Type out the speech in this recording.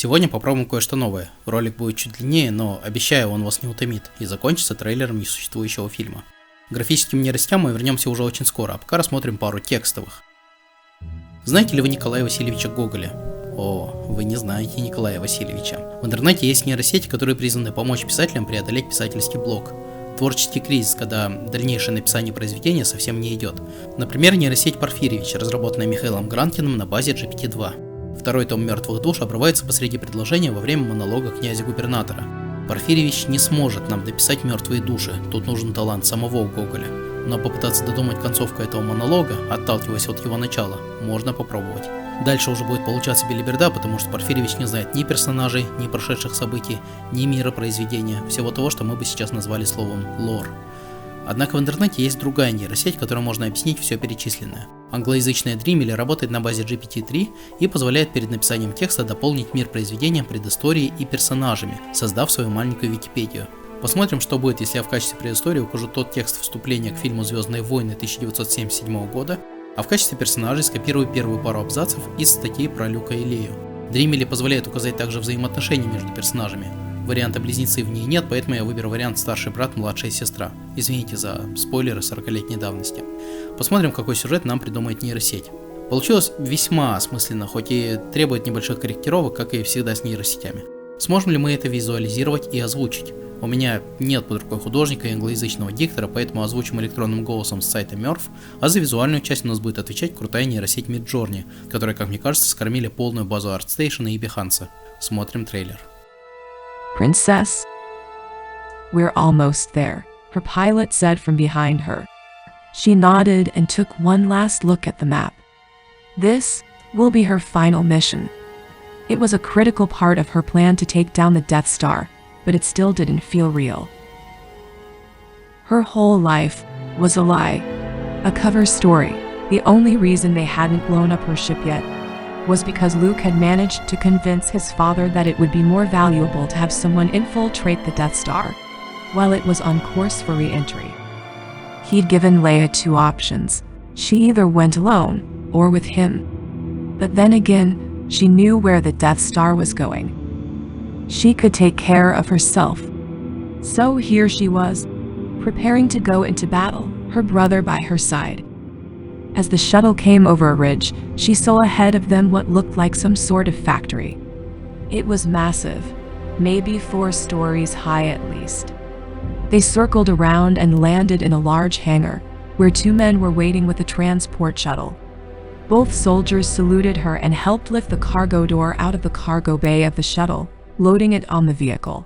Сегодня попробуем кое-что новое. Ролик будет чуть длиннее, но обещаю, он вас не утомит и закончится трейлером несуществующего фильма. К графическим нейросетям мы вернемся уже очень скоро, а пока рассмотрим пару текстовых. Знаете ли вы Николая Васильевича Гоголя? О, вы не знаете Николая Васильевича. В интернете есть нейросети, которые призваны помочь писателям преодолеть писательский блок. Творческий кризис, когда дальнейшее написание произведения совсем не идет. Например, нейросеть Порфирьевич, разработанная Михаилом Гранкиным на базе GPT-2. Второй том «Мертвых душ» обрывается посреди предложения во время монолога князя-губернатора. Порфирьевич не сможет нам дописать «Мертвые души», тут нужен талант самого Гоголя. Но попытаться додумать концовку этого монолога, отталкиваясь от его начала, можно попробовать. Дальше уже будет получаться белиберда, потому что Порфирьевич не знает ни персонажей, ни прошедших событий, ни мира произведения, всего того, что мы бы сейчас назвали словом «лор». Однако в интернете есть другая нейросеть, которой можно объяснить все перечисленное. Англоязычная Dreamily работает на базе GPT-3 и позволяет перед написанием текста дополнить мир произведения предысторией и персонажами, создав свою маленькую Википедию. Посмотрим, что будет, если я в качестве предыстории укажу тот текст вступления к фильму «Звездные войны» 1977 года, а в качестве персонажей скопирую первую пару абзацев из статьи про Люка и Лею. Dreamily позволяет указать также взаимоотношения между персонажами. Варианта близнецы в ней нет, поэтому я выберу вариант старший брат, младшая сестра. Извините за спойлеры 40-летней давности. Посмотрим, какой сюжет нам придумает нейросеть. Получилось весьма осмысленно, хоть и требует небольших корректировок, как и всегда с нейросетями. Сможем ли мы это визуализировать и озвучить? У меня нет под рукой художника и англоязычного диктора, поэтому озвучим электронным голосом с сайта Murph, а за визуальную часть у нас будет отвечать крутая нейросеть Midjourney, которая, как мне кажется, скормили полную базу ArtStation и Behance. Смотрим трейлер. Princess, we're almost there, her pilot said from behind her. She nodded and took one last look at the map. This will be her final mission. It was a critical part of her plan to take down the Death Star, but it still didn't feel real. Her whole life was a lie, a cover story. The only reason they hadn't blown up her ship yet was because Luke had managed to convince his father that it would be more valuable to have someone infiltrate the Death Star while it was on course for re-entry. He'd given Leia two options. She either went alone or with him. But then again, she knew where the Death Star was going. She could take care of herself. So here she was, preparing to go into battle, her brother by her side. As the shuttle came over a ridge, she saw ahead of them what looked like some sort of factory. It was massive, maybe 4 stories high at least. They circled around and landed in a large hangar, where 2 men were waiting with a transport shuttle. Both soldiers saluted her and helped lift the cargo door out of the cargo bay of the shuttle, loading it on the vehicle.